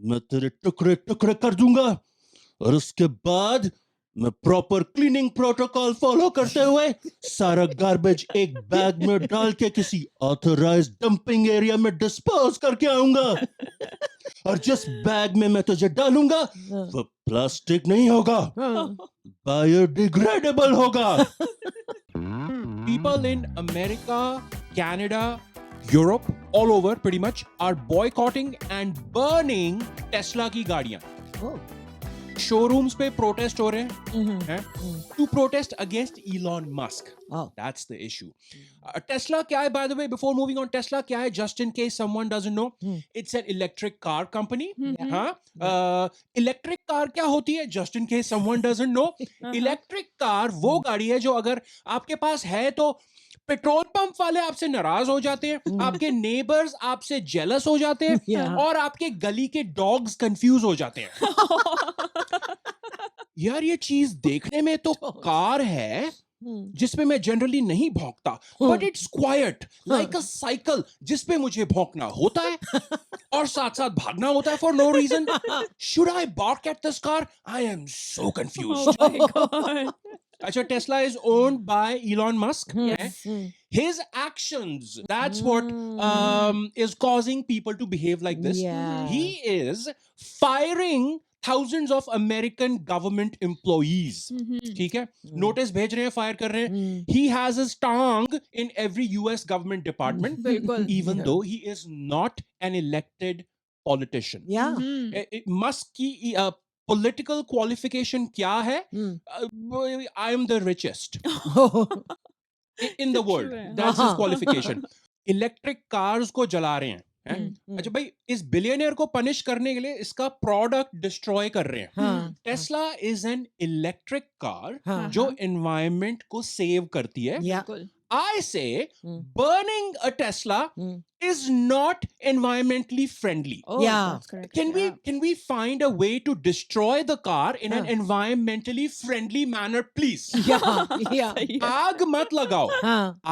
मैं तेरे टुकड़े टुकड़े कर दूंगा और उसके बाद मैं प्रॉपर क्लीनिंग प्रोटोकॉल फॉलो करते हुए सारा गार्बेज एक बैग में डाल के किसी ऑथराइज्ड डंपिंग एरिया में डिस्पोज करके आऊंगा। और जिस बैग में मैं तुझे डालूंगा वो प्लास्टिक नहीं होगा, बायोडिग्रेडेबल होगा। People in America, Canada, Europe, all over pretty much are boycotting and burning Tesla की गाड़ियां। शोरूम्स पे प्रोटेस्ट हो रहे हैं to protest against Elon Musk. That's the issue. Tesla क्या है, by the way, before moving on, Tesla क्या है, just in case someone doesn't know, it's an electric car company. हाँ, इलेक्ट्रिक कार क्या होती है, just in case someone doesn't know, electric car वो गाड़ी है जो अगर आपके पास है तो पेट्रोल पंप वाले आपसे नाराज हो जाते हैं, आपके नेबर्स आपसे जेलस हो जाते हैं, और आपके गली के डॉग्स कंफ्यूज हो जाते हैं। यार ये चीज देखने में तो कार है जिसपे मैं जनरली नहीं भौंकता, but it's quite like a cycle जिसपे मुझे भौंकना होता है और साथ साथ भागना होता है for no reason. Should I bark at this car? I am so confused. अच्छा, Tesla is owned by Elon Musk. Yes. His actions, that's what is causing people to behave like this. Yeah. He is firing thousands of American government employees. ठीक है, notice भेज रहे हैं, fire कर रहे हैं। He has his tongue in every US government department, even though he is not an elected politician. Yeah. Musk की political qualification क्या है? I am the richest in the world. That's his qualification. Electric cars को जला रहे हैं। अच्छा भाई, इस बिलियनियर को पनिश करने के लिए इसका प्रोडक्ट डिस्ट्रॉय कर रहे हैं। Tesla is an electric car जो एनवायरनमेंट को सेव करती है। I say burning a Tesla is not environmentally friendly. Yeah. That's correct. Can we find a way to destroy the car in an environmentally friendly manner, please? Yeah. आग मत लगाओ।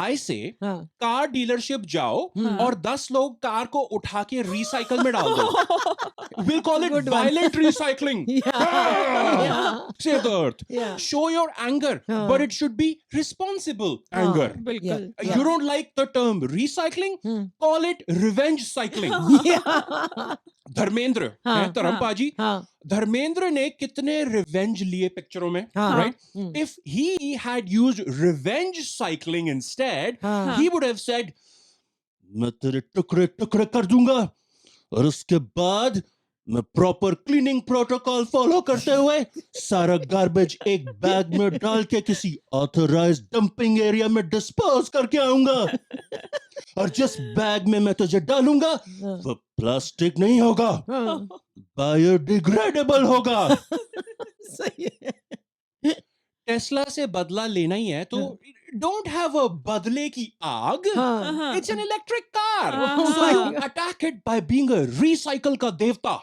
I say car dealership जाओ और 10 लोग car को उठा के recycle में डाल दो। We'll call it violent recycling. Save the earth. Show your anger, but it should be responsible anger. बिल्कुल। You don't like the term recycling? Call it revenge cycling. Dharmendra है धर्मपाजी, धर्मेंद्र ने कितने रिवेंज लिए पिक्चरों में, right? If he had used revenge cycling instead, he would have said, मैं तेरे टुकड़े टुकड़े कर दूंगा और उसके बाद मैं प्रॉपर क्लीनिंग प्रोटोकॉल फॉलो करते हुए सारा गार्बेज एक बैग में डाल के किसी ऑथराइज्ड डंपिंग एरिया में डिस्पोज करके आऊंगा। और जिस बैग में मैं तुझे डालूंगा वो प्लास्टिक नहीं होगा, बायोडिग्रेडेबल होगा। सही है। टेस्ला से बदला लेना ही है तो don't have a बदले की आग। It's an electric car. So you attack it by being a recycle का देवता।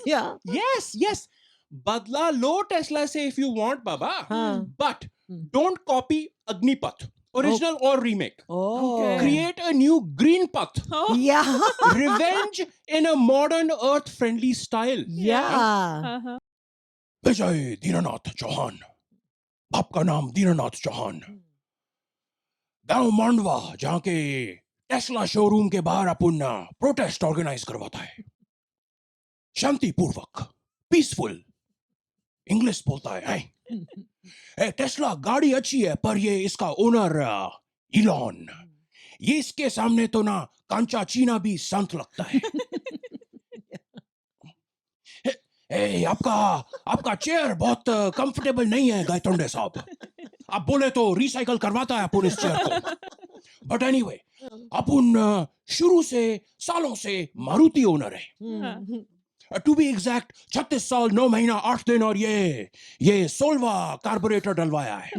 Yeah. Yes. बदला लो टेस्ला से if you want, Baba. But don't copy Agnipath, original or remake. Create a new Green Path. Yeah. Revenge in a modern earth-friendly style. Yeah. विजय दीनानाथ चौहान, आपका नाम दीनानाथ चौहान, गांव मांडवा जहां के Tesla showroom के बाहर अपन प्रोटेस्ट ऑर्गेनाइज करवाता है, शांतिपूर्वक, पीसफुल इंग्लिश बोलता है। टेस्ला गाड़ी अच्छी है पर ये इसका ओनर इलॉन, ये इसके सामने तो ना कांचा चीना भी संत लगता है। आपका चेयर बहुत कंफर्टेबल नहीं है गायतोंडे साहब, आप बोले तो रिसाइकल करवाता है अपन इस चेयर को। बट एनीवे, अपन शुरू से सालों से मारुति ओनर है। टू बी एग्जैक्ट 36 साल 9 महीना 8 दिन, और ये 16वां कार्बोरेटर डलवाया है।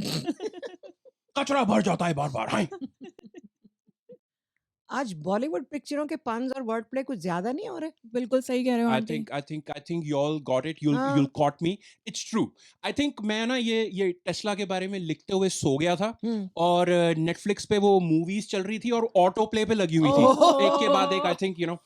कचरा भर जाता है बार बार। आज बॉलीवुड पिक्चरों के पंज और वर्ड प्ले कुछ ज्यादा नहीं हो रहे? बिल्कुल सही कह रहे हो I aunty think you all got it. You'll हाँ। caught me. It's true. I think मैं ना ये टेस्ला के बारे में लिखते हुए सो गया था और नेटफ्लिक्स पे वो मूवीज चल रही थी और ऑटो प्ले पे लगी हुई थी ओह। एक के बाद एक. I think you know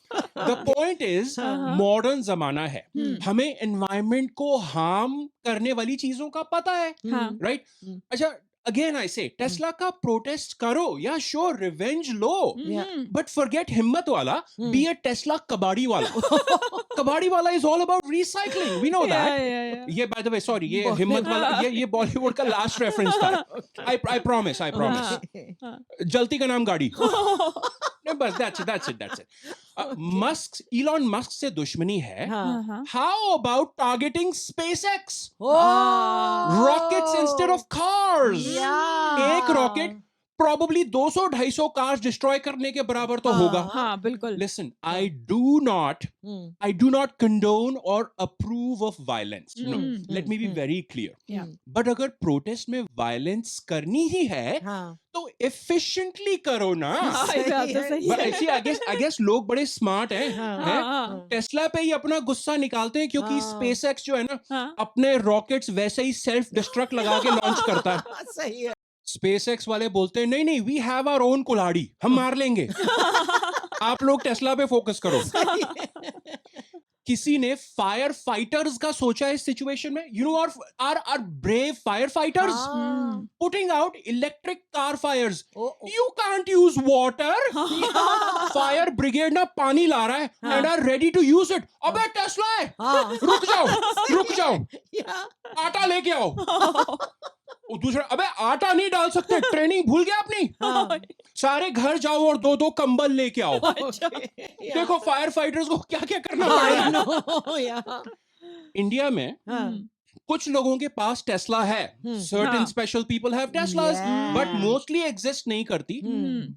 the point is हाँ। मॉडर्न जमाना है. हम्म। हमें एनवायरनमेंट को हार्म करने वाली चीजों का पता है, हाँ राइट? हम्म। अच्छा, अगेन आई से टेस्ला का प्रोटेस्ट करो या श्योर रिवेंज लो, Yeah. But forget Himmatwala. Be a Tesla कबाड़ी वाला. कबाड़ी वाला is all about recycling, we know that. ये बाय द वे सॉरी, ये हिम्मत वाला ये बॉलीवुड का लास्ट रेफरेंस था. I promise Okay. जलती का नाम गाड़ी. नहीं, बस that's it. इलॉन मस्क से दुश्मनी है. हाँ। हाँ How about targeting SpaceX? Oh. Rockets instead of cars. Yeah. एक रॉकेट probably 200-250 कार्स डिस्ट्रॉय करने के बराबर तो होगा. हाँ बिल्कुल Listen, I do not condone or approve of violence. No, let me be very clear. Yeah. But अगर protest में वायलेंस करनी ही है हाँ। तो efficiently करो ना. हाँ, ये बात तो सही But है ऐसी I guess लोग बड़े स्मार्ट हैं. हाँ। हैं? हाँ टेस्ला पे ही अपना गुस्सा निकालते हैं क्योंकि हाँ। SpaceX जो है ना हाँ अपने रॉकेट्स वैसे ही सेल्फ डिस्ट्रक्ट लगा के लॉन्च करता है. सही है। SpaceX वाले बोलते हैं नहीं वी हैव आवर ओन कुल्हाड़ी, हम मार लेंगे. आप लोग टेस्ला पे फोकस करो. किसी ने फायर फाइटर्स का सोचा है इस सिचुएशन में? You know our brave fire fighters हाँ। Putting out electric car fires. Oh, oh. You can't use water. Fire brigade ना पानी ला रहा है and are ready to use it. अबे टेस्ला है, हाँ। रुक जाओ. Yeah. आटा लेके आओ. और दूसरा, अबे आटा नहीं डाल सकते, ट्रेनिंग भूल गया अपनी. हाँ। सारे घर जाओ और दो कंबल लेके आओ. Yeah. देखो फायर फाइटर्स को क्या क्या करना I पड़ेगा. know. Yeah. इंडिया में हाँ। कुछ लोगों के पास टेस्ला है. सर्टेन हाँ। Special people have Teslas, Yeah. But mostly exist नहीं करती.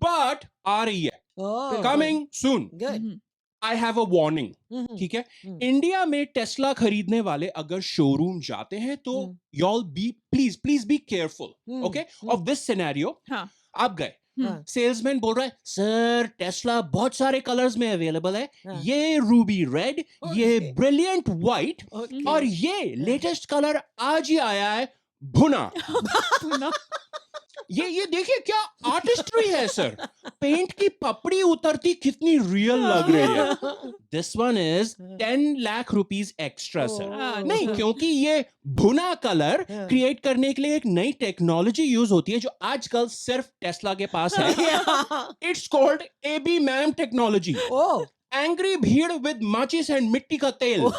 बट आ रही है, Oh. Coming soon. Good. I have a warning. Mhm. ठीक है, हम्म। इंडिया में टेस्ला खरीदने वाले अगर शोरूम जाते हैं तो y'all be please be careful, hmm, okay, of this scenario. हाँ आप गए, हाँ। सेल्समैन बोल रहा है सर टेस्ला बहुत सारे कलर्स में अवेलेबल है. हाँ। ये रूबी रेड, ये Okay. Brilliant white Okay. और ये लेटेस्ट कलर आज ही आया है भुना. ये देखिए क्या आर्टिस्ट्री है सर. पेंट की पपड़ी उतरती कितनी रियल लग रही है. This one is 10 lakh rupees extra sir. Oh. नहीं, क्योंकि ये भुना कलर हाँ। क्रिएट करने के लिए एक नई टेक्नोलॉजी यूज होती है जो आजकल सिर्फ टेस्ला के पास है. Yeah. It's called AB ma'am technology. Oh. Angry भीड़ विद माचिस एंड मिट्टी का तेल.